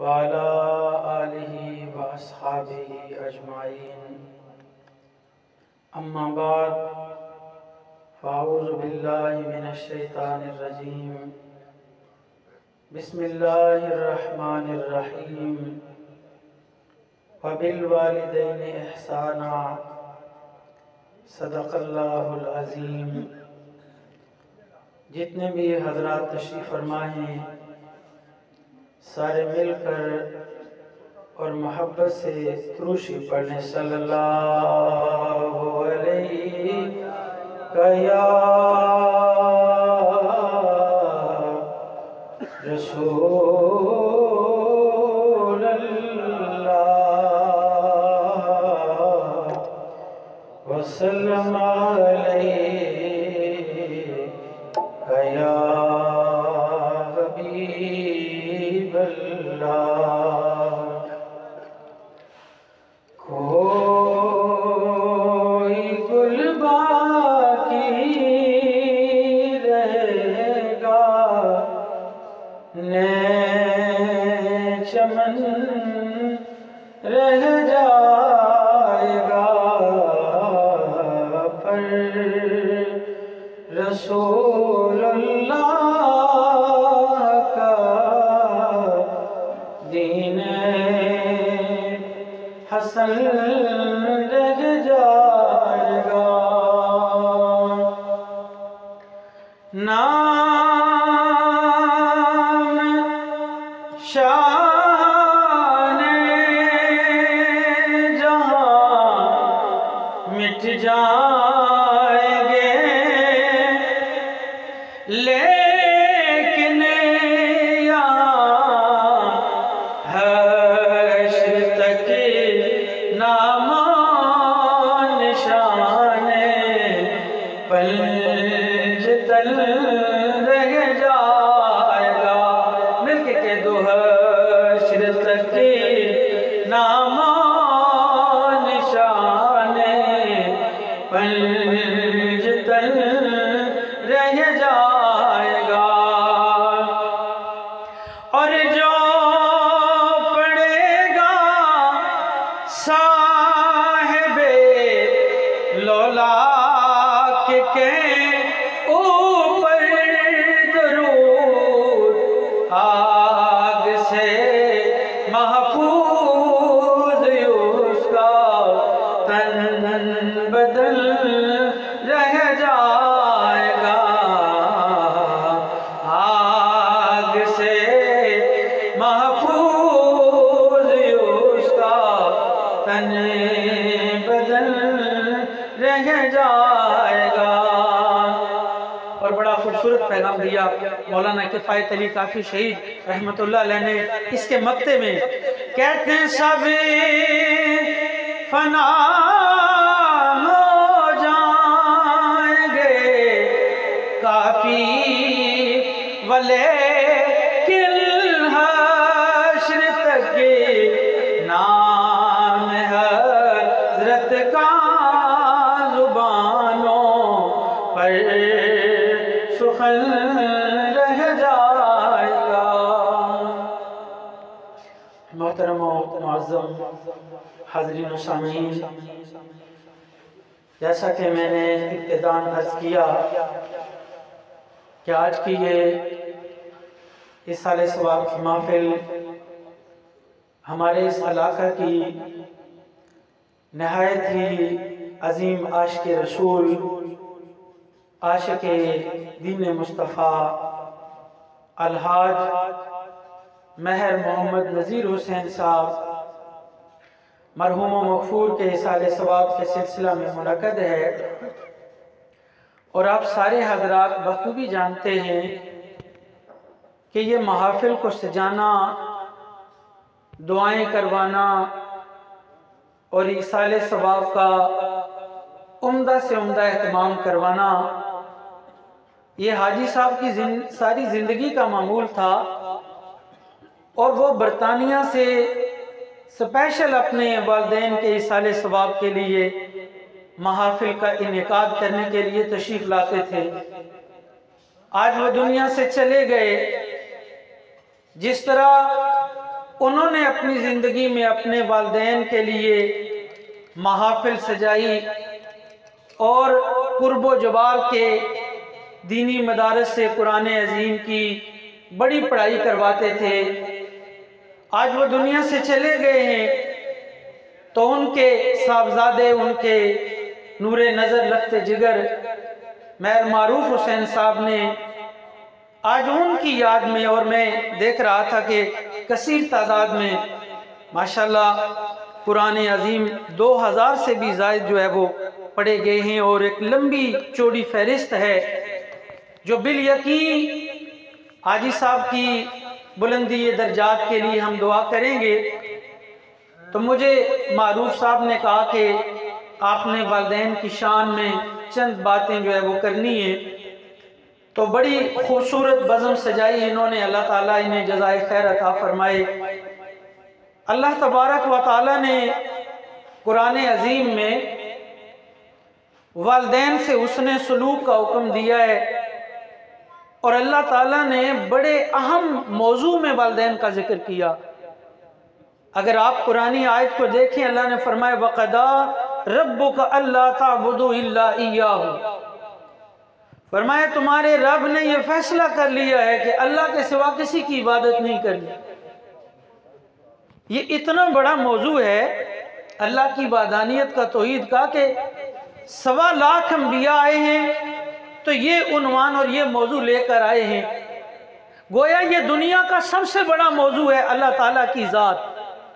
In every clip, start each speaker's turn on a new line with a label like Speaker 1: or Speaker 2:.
Speaker 1: وعلى آله وأصحابه أجمعين أما بعد فأعوذ بالله من الشيطان الرجيم بسم الله الرحمن الرحيم وبالوالدين إحسانا صدق اللہ العظیم۔ جتنے بھی حضرات تشریف فرما ہیں سارے مل کر اور محبت سے دروشی پڑھنے صلی اللہ علیہ یا رسول اللہ وسلم علیہ یا حبیب اللہ۔ کوئی گل باقی رہے گا نئے چمن رہ جائے گا پر رسول اللہ کا دین حسن رہ جائے گا۔ نام شان جہاں مٹ جائیں گے لیکن یہاں حشر تک نام نشان پنج تل رہ جائے گا۔ مل کے کہہ دو حشر تک نام نشان پنج تل رہ جائے گا۔ اور جو پڑھے گا صاحب لولاک کے اوپر درود آگ سے محفوظ اس کا تن بدل رہ جائے گا۔ آگ سے محفوظ اس کا تن بدل رہ جائے گا۔ اور بڑا خوبصورت پیغام دیا مولانا کفایت علی کافی شہید رحمت اللہ علیہ نے اس کے مقطع میں۔ کہتے ہیں سب فنا ہو جائیں گے کافی ولیکن حشر تک نام حضرت کا زبانوں پر سخن رہ جائے گا۔ محترم و معظم حاضرین و سامعین، جیسا کہ میں نے ابتداءً عرض کیا کہ آج کی یہ اصالِ ثواب کی محفل ہمارے اس علاقہ کی نہایت ہی عظیم عاشق رسول، عاشق دین مصطفیٰ الحاج مہر محمد نذیر حسین صاحب مرحوم و مغفور کے اصالِ ثواب کے سلسلہ میں منعقد ہے۔ اور آپ سارے حضرات بخوبی جانتے ہیں کہ یہ محافل کو سجانا، دعائیں کروانا اور اصالِ ثواب کا عمدہ سے عمدہ اہتمام کروانا یہ حاجی صاحب کی ساری زندگی کا معمول تھا۔ اور وہ برطانیہ سے سپیشل اپنے والدین کے اصالِ ثواب کے لیے محافل کا انعقاد کرنے کے لیے تشریف لاتے تھے۔ آج وہ دنیا سے چلے گئے۔ جس طرح انہوں نے اپنی زندگی میں اپنے والدین کے لیے محافل سجائی اور قرب و جوار کے دینی مدارس سے قرآن عظیم کی بڑی پڑھائی کرواتے تھے۔ آج وہ دنیا سے چلے گئے ہیں تو ان کے صاحبزادے، ان کے نور نظر لخت جگر مہر معروف حسین صاحب نے آج ان کی یاد میں، اور میں دیکھ رہا تھا کہ کثیر تعداد میں ماشاءاللہ قرآن عظیم 2000 سے بھی زائد جو ہے وہ پڑھے گئے ہیں، اور ایک لمبی چوڑی فہرست ہے جو بالیقین حاجی صاحب کی بلندی درجات کے لیے ہم دعا کریں گے۔ تو مجھے معروف صاحب نے کہا کہ آپ نے والدین کی شان میں چند باتیں جو ہے وہ کرنی ہیں، تو بڑی خوبصورت بزم سجائی انہوں نے، اللہ تعالیٰ انہیں جزائے خیر عطا فرمائے۔ اللہ تبارک و تعالیٰ نے قرآن عظیم میں والدین سے حسن سلوک کا حکم دیا ہے، اور اللہ تعالیٰ نے بڑے اہم موضوع میں والدین کا ذکر کیا۔ اگر آپ قرآنی آیت کو دیکھیں، اللہ نے فرمایا وَقَضَىٰ رَبُّكَ أَلَّا تَعْبُدُوا إِلَّا إِيَّاهُ، فرمایا تمہارے رب نے یہ فیصلہ کر لیا ہے کہ اللہ کے سوا کسی کی عبادت نہیں کرنی۔ یہ اتنا بڑا موضوع ہے اللہ کی وحدانیت کا، توحید کا، کہ 1.25 لاکھ انبیاء آئے ہیں تو یہ عنوان اور یہ موضوع لے کر آئے ہیں۔ گویا یہ دنیا کا سب سے بڑا موضوع ہے اللہ تعالیٰ کی ذات،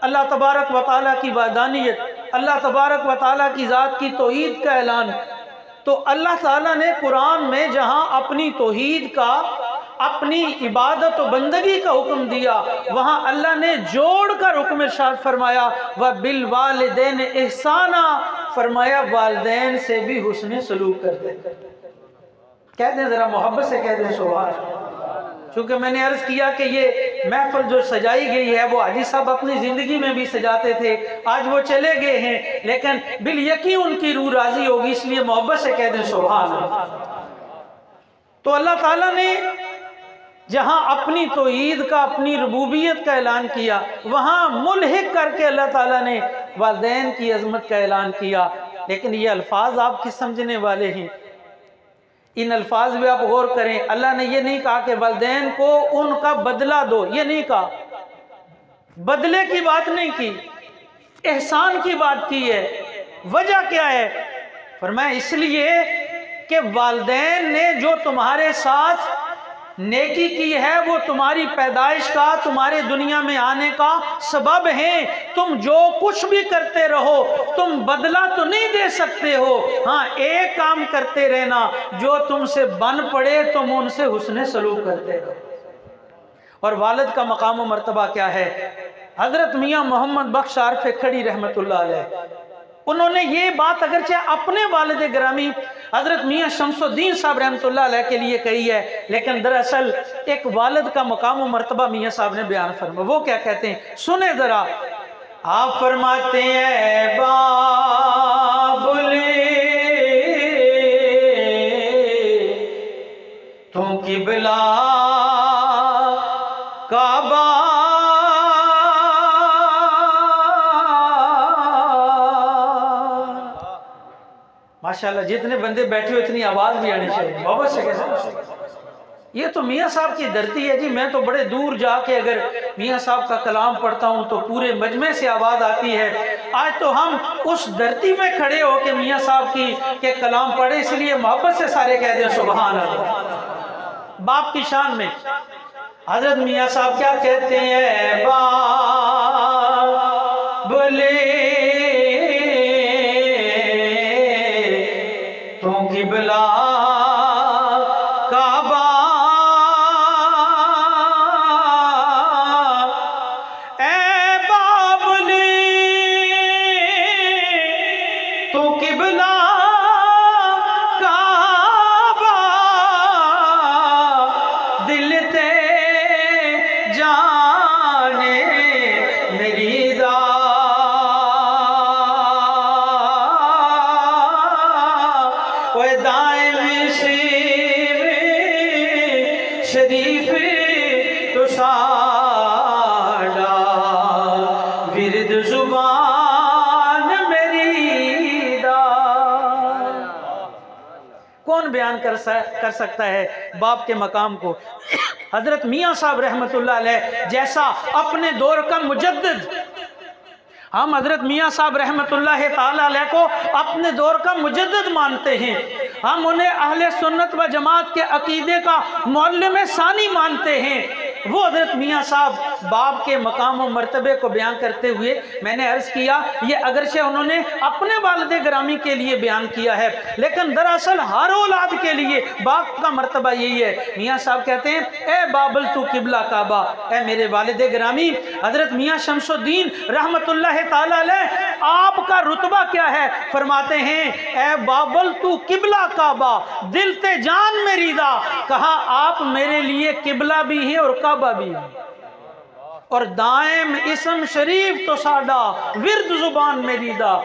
Speaker 1: اللہ تبارک و تعالیٰ کی وحدانیت، اللہ تبارک و تعالیٰ کی ذات کی توحید کا اعلان۔ تو اللہ تعالیٰ نے قرآن میں جہاں اپنی توحید کا، اپنی عبادت و بندگی کا حکم دیا، وہاں اللہ نے جوڑ کر حکم ارشاد فرمایا وَبِالْوَالِدَيْنِ إِحْسَانًا، فرمایا والدین سے بھی حسن سلوک کر دیں۔ کہہ دیں ذرا محبت سے کہہ دیں سبحان اللہ۔ چونکہ میں نے عرض کیا کہ یہ محفل جو سجائی گئی ہے وہ حاجی صاحب اپنی زندگی میں بھی سجاتے تھے، آج وہ چلے گئے ہیں لیکن بالیقین ان کی روح راضی ہوگی، اس لیے محبت سے کہہ دیں سبحان اللہ۔ تو اللہ تعالیٰ نے جہاں اپنی توحید کا، اپنی ربوبیت کا اعلان کیا، وہاں ملحق کر کے اللہ تعالیٰ نے والدین کی عظمت کا اعلان کیا۔ لیکن یہ الفاظ آپ کی سمجھنے والے ہیں، ان الفاظ بھی آپ غور کریں۔ اللہ نے یہ نہیں کہا کہ والدین کو ان کا بدلہ دو، یہ نہیں کہا، بدلے کی بات نہیں کی، احسان کی بات کی ہے۔ وجہ کیا ہے؟ فرمایا اس لیے کہ والدین نے جو تمہارے ساتھ نیکی کی ہے وہ تمہاری پیدائش کا، تمہارے دنیا میں آنے کا سبب ہیں۔ تم جو کچھ بھی کرتے رہو تم بدلہ تو نہیں دے سکتے ہو، ہاں ایک کام کرتے رہنا، جو تم سے بن پڑے تم ان سے حسن سلوک کرتے رہو۔ اور والد کا مقام و مرتبہ کیا ہے؟ حضرت میاں محمد بخش عارف کھڑی رحمت اللہ علیہ، انہوں نے یہ بات اگرچہ اپنے والد گرامی حضرت میاں شمس الدین صاحب رحمت اللہ علیہ کے لیے کہی ہے، لیکن دراصل ایک والد کا مقام و مرتبہ میاں صاحب نے بیان فرمایا۔ وہ کیا کہتے ہیں سنیں ذرا۔ آپ فرماتے ہیں بابلے تو قبلہ کعبہ ماشاءاللہ، جتنے بندے بیٹھے ہوئے اتنی آواز بھی آنی چاہیے، محبت سے کیسے؟ یہ تو میاں صاحب کی دھرتی ہے جی، میں تو بڑے دور جا کے اگر میاں صاحب کا کلام پڑھتا ہوں تو پورے مجمع سے آواز آتی ہے۔ آج تو ہم اس دھرتی میں کھڑے ہو کے میاں صاحب کی کہ کلام پڑھے، اس لیے محبت سے سارے کہہ دیں سبحان اللہ۔ باپ کی شان میں حضرت میاں صاحب کیا کہتے ہیں؟ بولے تو قبلہ کعبہ اے بابلی تو قبلہ کعبہ دل تے جانے کون بیان کر سکتا ہے باپ کے مقام کو؟ حضرت میاں صاحب رحمۃ اللہ علیہ جیسا اپنے دور کا مجدد، ہم حضرت میاں صاحب رحمۃ اللہ تعالی علیہ کو اپنے دور کا مجدد مانتے ہیں، ہم انہیں اہل سنت و جماعت کے عقیدے کا معلم ثانی مانتے ہیں۔ وہ حضرت میاں صاحب باپ کے مقام و مرتبے کو بیان کرتے ہوئے میں نے عرض کیا یہ اگرچہ انہوں نے اپنے والد گرامی کے لیے بیان کیا ہے، لیکن دراصل ہر اولاد کے لیے باپ کا مرتبہ یہی ہے۔ میاں صاحب کہتے ہیں اے بابل تو قبلہ کعبہ، اے میرے والد گرامی حضرت میاں شمس الدین رحمت اللہ تعالی علیہ آپ کا رتبہ کیا ہے؟ فرماتے ہیں اے بابل تو قبلہ کعبہ دل تے جان میری دا، کہا آپ میرے لیے قبلہ بھی ہیں اور کعبہ بھی ہیں، اور دائم اسم شریف تو ساڈا ورد زبان میری دا۔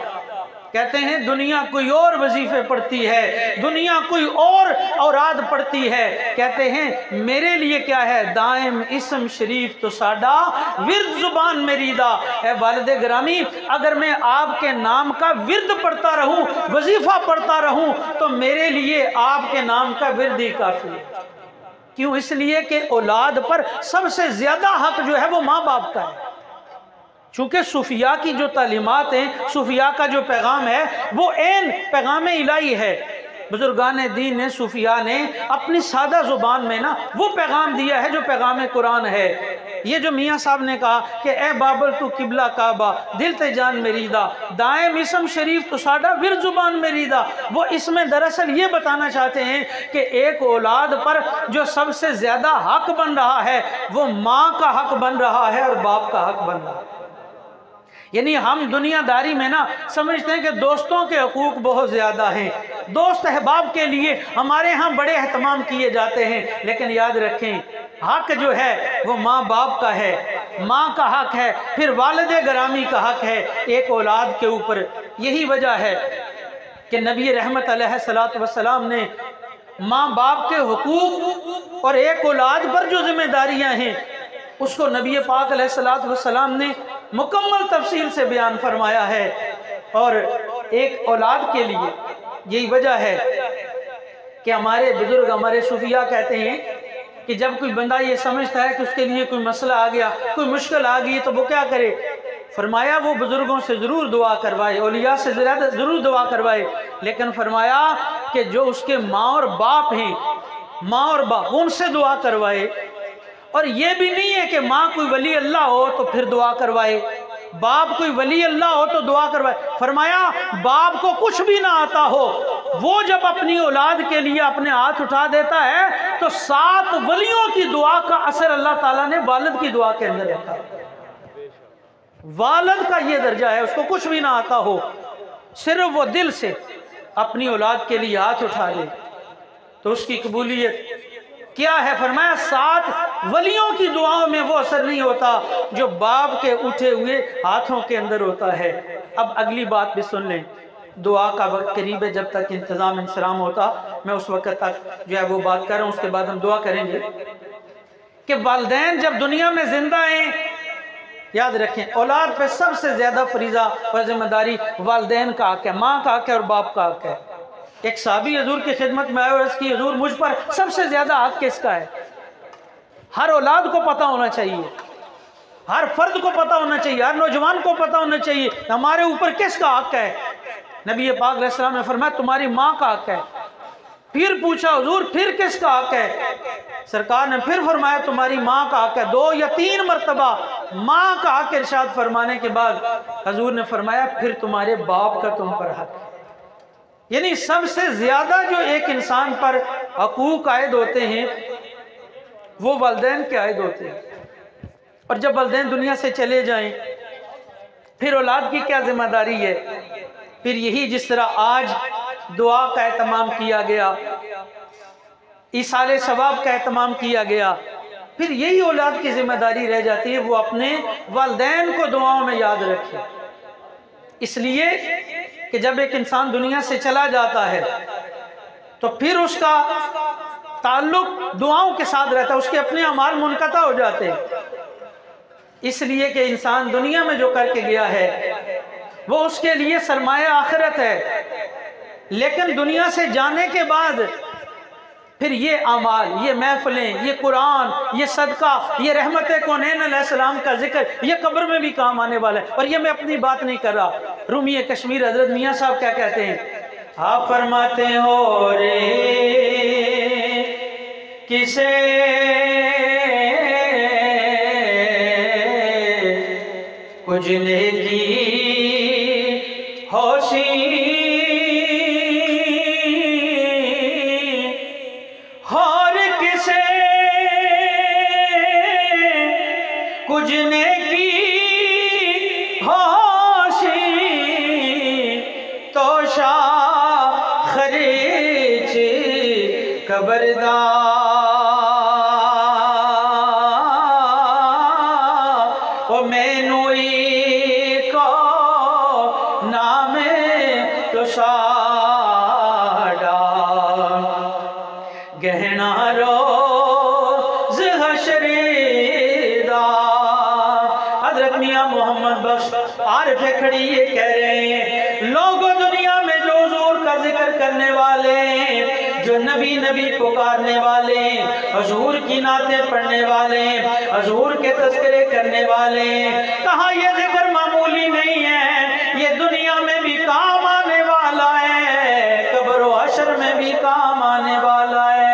Speaker 1: کہتے ہیں دنیا کوئی اور وظیفے پڑھتی ہے، دنیا کوئی اور اوراد پڑھتی ہے، کہتے ہیں میرے لیے کیا ہے؟ دائم اسم شریف تو ساڈا ورد زبان میری دا۔ اے والد گرامی اگر میں آپ کے نام کا ورد پڑھتا رہوں، وظیفہ پڑھتا رہوں، تو میرے لیے آپ کے نام کا ورد ہی کافی ہے۔ کیوں؟ اس لیے کہ اولاد پر سب سے زیادہ حق جو ہے وہ ماں باپ کا ہے، چونکہ صوفیاء کی جو تعلیمات ہیں، صوفیاء کا جو پیغام ہے وہ عین پیغام الہی ہے۔ بزرگان دین نے، صوفیاء نے اپنی سادہ زبان میں وہ پیغام دیا ہے جو پیغام قرآن ہے۔ یہ جو میاں صاحب نے کہا کہ اے بابل تو قبلہ کعبہ دل تے جان میری دا، دائم اسم شریف تو ساڈا ورد زبان میری دا، وہ اس میں دراصل یہ بتانا چاہتے ہیں کہ ایک اولاد پر جو سب سے زیادہ حق بن رہا ہے وہ ماں کا حق بن رہا ہے اور باپ کا حق بن رہا ہے۔ یعنی ہم دنیا داری میں سمجھتے ہیں کہ دوستوں کے حقوق بہت زیادہ ہیں، دوست احباب کے لیے ہمارے ہاں بڑے اہتمام کیے جاتے ہیں، لیکن یاد رکھیں حق جو ہے وہ ماں باپ کا ہے، ماں کا حق ہے، پھر والد گرامی کا حق ہے ایک اولاد کے اوپر۔ یہی وجہ ہے کہ نبی رحمت علیہ السلام نے ماں باپ کے حقوق اور ایک اولاد پر جو ذمہ داریاں ہیں اس کو نبی پاک علیہ السلام نے مکمل تفصیل سے بیان فرمایا ہے، اور ایک اولاد کے لیے یہی وجہ ہے کہ ہمارے بزرگ، ہمارے صوفیاء کہتے ہیں کہ جب کوئی بندہ یہ سمجھتا ہے کہ اس کے لیے کوئی مسئلہ آ گیا، کوئی مشکل آ گئی، تو وہ کیا کرے؟ فرمایا وہ بزرگوں سے ضرور دعا کروائے، اولیاء سے ضرور دعا کروائے، لیکن فرمایا کہ جو اس کے ماں اور باپ ہیں، ماں اور باپ، ان سے دعا کروائے۔ اور یہ بھی نہیں ہے کہ ماں کوئی ولی اللہ ہو تو پھر دعا کروائے، باپ کوئی ولی اللہ ہو تو دعا کروائے۔ فرمایا باپ کو کچھ بھی نہ آتا ہو، وہ جب اپنی اولاد کے لیے اپنے ہاتھ اٹھا دیتا ہے تو 7 ولیوں کی دعا کا اثر اللہ تعالیٰ نے والد کی دعا کے اندر رکھا۔ والد کا یہ درجہ ہے، اس کو کچھ بھی نہ آتا ہو، صرف وہ دل سے اپنی اولاد کے لیے ہاتھ اٹھا لے تو اس کی قبولیت کیا ہے؟ فرمایا 7 ولیوں کی دعاؤں میں وہ اثر نہیں ہوتا جو باپ کے اٹھے ہوئے ہاتھوں کے اندر ہوتا ہے۔ اب اگلی بات بھی سن لیں، دعا کا وقت قریب ہے، جب تک انتظام انصرام ہوتا میں اس وقت تک جو ہے وہ بات کر رہا ہوں، اس کے بعد ہم دعا کریں گے کہ والدین جب دنیا میں زندہ ہیں، یاد رکھیں اولاد پہ سب سے زیادہ فریضہ اور ذمہ داری والدین کا حق ہے، ماں کا حق ہے اور باپ کا حق ہے۔ ایک صحابی حضور کی خدمت میں آئے اور اس کی حضور مجھ پر سب سے زیادہ حق کس کا ہے؟ ہر اولاد کو پتہ ہونا چاہیے، ہر فرد کو پتہ ہونا چاہیے، ہر نوجوان کو پتہ ہونا چاہیے ہمارے اوپر کس کا حق ہے۔ نبی پاک علیہ السلام نے فرمایا تمہاری ماں کا حق ہے۔ پھر پوچھا حضور پھر کس کا حق ہے؟ سرکار نے پھر فرمایا تمہاری ماں کا حق ہے۔ 2 یا 3 مرتبہ ماں کا حق ارشاد فرمانے کے بعد حضور نے فرمایا پھر تمہارے باپ کا تم پر حق ہے۔ یعنی سب سے زیادہ جو ایک انسان پر حقوق عائد ہوتے ہیں وہ والدین کے عائد ہوتے ہیں، اور جب والدین دنیا سے چلے جائیں پھر اولاد کی کیا ذمہ داری ہے؟ پھر یہی جس طرح آج دعا کا اہتمام کیا گیا، ایصال ثواب کا اہتمام کیا گیا، پھر یہی اولاد کی ذمہ داری رہ جاتی ہے وہ اپنے والدین کو دعاؤں میں یاد رکھے۔ اس لیے کہ جب ایک انسان دنیا سے چلا جاتا ہے تو پھر اس کا تعلق دعاؤں کے ساتھ رہتا ہے، اس کے اپنے اعمال منقطع ہو جاتے ہیں، اس لیے کہ انسان دنیا میں جو کر کے گیا ہے وہ اس کے لیے سرمایہ آخرت ہے، لیکن دنیا سے جانے کے بعد پھر یہ اعمال، یہ محفلیں، یہ قرآن، یہ صدقہ، یہ رحمت کونین علیہ السلام کا ذکر، یہ قبر میں بھی کام آنے والا ہے۔ اور یہ میں اپنی بات نہیں کر رہا، رومی کشمیر حضرت میاں صاحب کیا کہتے ہیں؟ آپ فرماتے ہو رے کسے کچھ نیکی ہوشی اور کسے کچھ نیکی ہوشی تو شاہ خریچ خبردار او مینوئی کو نام تو ساڑا گہنا روز حشریدہ۔ حضرت میاں محمد بخش عارف کھڑی یہ کہہ رہے ہیں، لوگوں دنیا میں جو حضور کا ذکر کرنے والے، جو نبی نبی پکارنے والے، حضور کی نعتیں پڑھنے والے، حضور کے تذکرے کرنے والے، کہا یہ ذکر معمولی نہیں ہے، یہ دنیا میں بھی کام آنے والا ہے، قبر و حشر میں بھی کام آنے والا ہے۔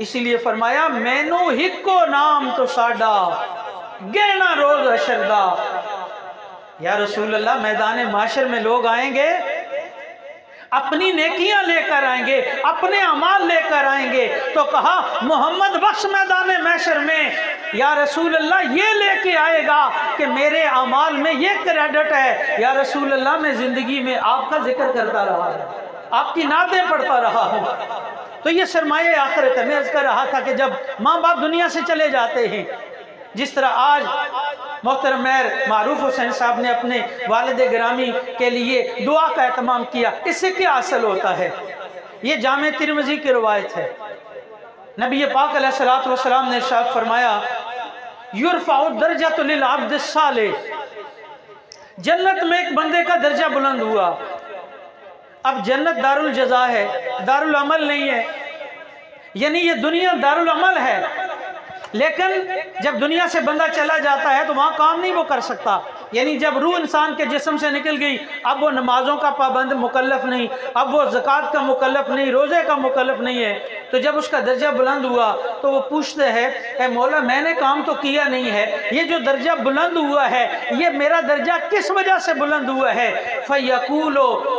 Speaker 1: اسی لیے فرمایا مینو ہکو نام تو ساڈا گہنا روز حشر دا۔ یا رسول اللہ، میدان محشر میں لوگ آئیں گے، اپنی نیکیاں لے کر آئیں گے، اپنے اعمال لے کر آئیں گے، تو کہا محمد بخش میدان محشر میں یا رسول اللہ یہ لے کے آئے گا کہ میرے اعمال میں یہ کریڈٹ ہے، یا رسول اللہ میں زندگی میں آپ کا ذکر کرتا رہا ہے، آپ کی نعتیں پڑھتا رہا ہوں۔ تو یہ سرمایہ آخرت ہے۔ میں عرض کر رہا تھا کہ جب ماں باپ دنیا سے چلے جاتے ہیں، جس طرح آج محترم میر معروف حسین صاحب نے اپنے والد گرامی کے لیے دعا کا اہتمام کیا، اس سے کیا حاصل ہوتا ہے؟ یہ جامع ترمذی کی روایت ہے، نبی پاک علیہ السلام نے ارشاد فرمایا یرفع الدرجۃ للعبد الصالح، جنت میں ایک بندے کا درجہ بلند ہوا۔ اب جنت دار الجزا ہے، دار العمل نہیں ہے، یعنی یہ دنیا دار العمل ہے، لیکن جب دنیا سے بندہ چلا جاتا ہے تو وہاں کام نہیں وہ کر سکتا، یعنی جب روح انسان کے جسم سے نکل گئی، اب وہ نمازوں کا پابند مکلف نہیں، اب وہ زکوٰۃ کا مکلف نہیں، روزے کا مکلف نہیں ہے۔ تو جب اس کا درجہ بلند ہوا تو وہ پوچھتے ہیں اے مولا میں نے کام تو کیا نہیں ہے، یہ جو درجہ بلند ہوا ہے یہ میرا درجہ کس وجہ سے بلند ہوا ہے؟ فَيَقُولُ،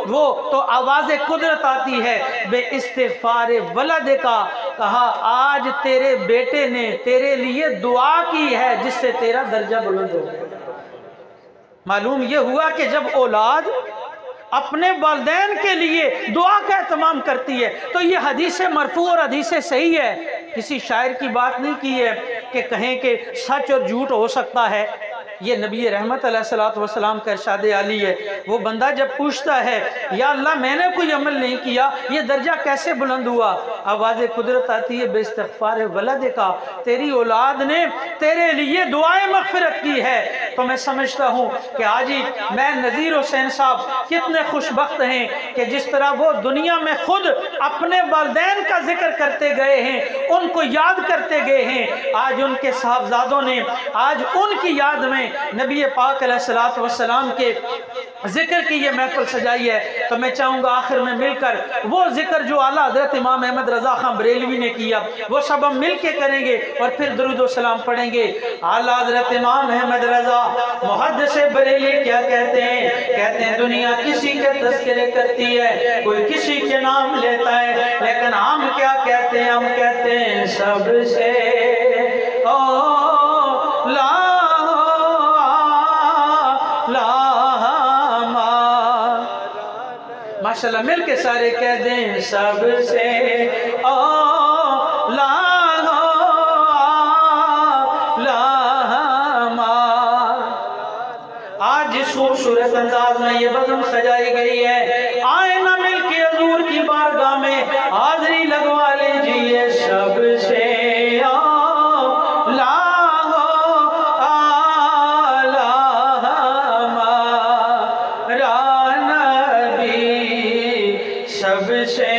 Speaker 1: وہ تو آواز قدرت آتی ہے، بے استغفار ولد کا، کہا آج تیرے بیٹے نے تیرے لیے دعا کی ہے جس سے تیرا درجہ بلند ہو گیا۔ معلوم یہ ہوا کہ جب اولاد اپنے والدین کے لیے دعا کا اہتمام کرتی ہے تو یہ حدیث مرفوع اور حدیث صحیح ہے، کسی شاعر کی بات نہیں کی ہے کہ کہیں کہ سچ اور جھوٹ ہو سکتا ہے، یہ نبی رحمت علیہ السلام کا ارشاد عالی ہے۔ وہ بندہ جب پوچھتا ہے یا اللہ میں نے کوئی عمل نہیں کیا، یہ درجہ کیسے بلند ہوا؟ آواز قدرت آتی ہے بے استغفار ولد کا، تیری اولاد نے تیرے لیے دعائیں مغفرت کی ہے۔ تو میں سمجھتا ہوں کہ آج ہی میں نذیر حسین صاحب کتنے خوش بخت ہیں کہ جس طرح وہ دنیا میں خود اپنے والدین کا ذکر کرتے گئے ہیں، ان کو یاد کرتے گئے ہیں، آج ان کے صاحبزادوں نے آج ان کی یاد میں نبی پاک علیہ السلام کے ذکر کی یہ محفل سجائی ہے۔ تو میں چاہوں گا آخر میں مل کر وہ ذکر جو اعلیٰ حضرت امام احمد رضا خان بریلوی نے کیا وہ سب ہم مل کے کریں گے اور پھر درود و سلام پڑھیں گے۔ اعلیٰ حضرت امام احمد رضا محدث بریلی کیا کہتے ہیں؟ کہتے ہیں دنیا کسی کے تذکرے کرتی ہے، کوئی کسی کے نام لیتا ہے، لیکن ہم کیا کہتے ہیں؟ ہم کہتے ہیں سب سے ماشاءاللہ مل کے سارے کہہ دیں سب سے آج اس خوبصورت انداز میں یہ بزم سجائی گئی ہے، آئے نہ مل کے حضور کی بارگاہ میں حاضری لگوا لیجئے سب سے سب سے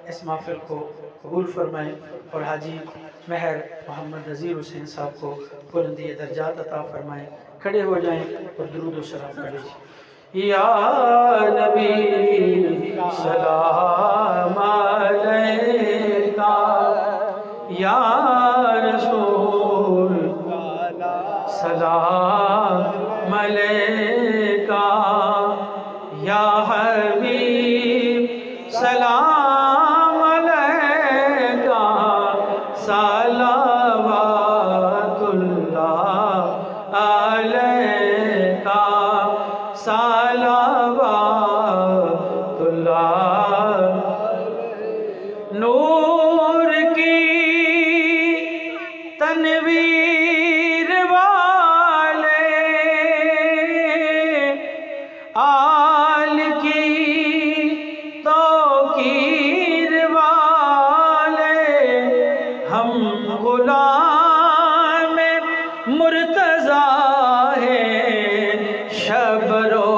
Speaker 1: اس محفل کو قبول فرمائیں اور حاجی مہر محمد نذیر حسین صاحب کو بلندی درجات عطا فرمائیں. کھڑے ہو جائیں اور درود و سلام پڑھیں. یا نبی سلام علیکہ، یا رسول سلام علیکہ، یا حبیب سلام علیکہ، صلوات اللہ علیکہ، صلوات اللہ. نور کی تنویر والے، آل کی توقیر والے، ہم غلام مرتضیٰ ہیں، شبر و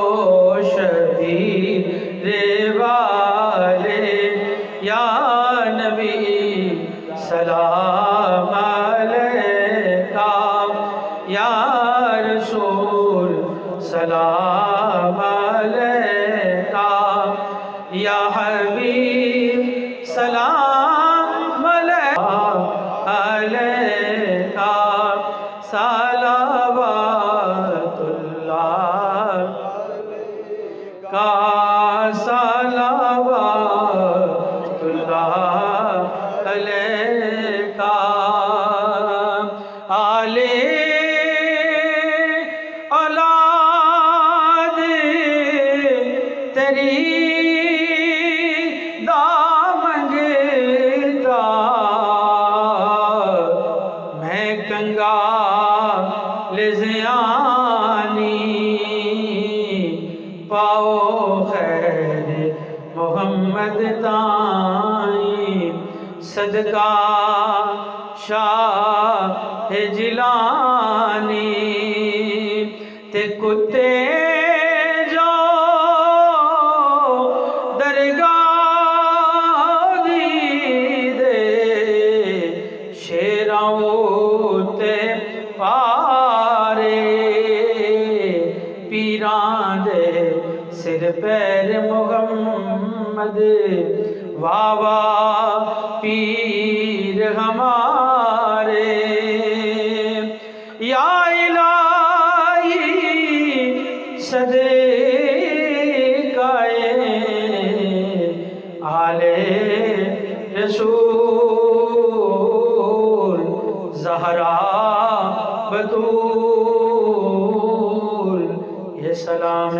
Speaker 1: شبیر والے. یا نبی سلام علیکہ، یا رسول سلام علیکہ، یا حبیب سلام علیکہ، صلوات اللہ کا، صلوات اللہ علیکہ. آل اولاد تیری دامنگتا، میں کنگال زیانی، پاؤ خیر محمد تائیں، صدقہ شاہ جیلانی. تے کتے جو درگاہ دی دے، شیراں تے پارے، پیران دے سر پیر محمد، واہ واہ پیر ہمارے. یا الہی صدقہ آل رسول، زہرا بطول، یہ سلام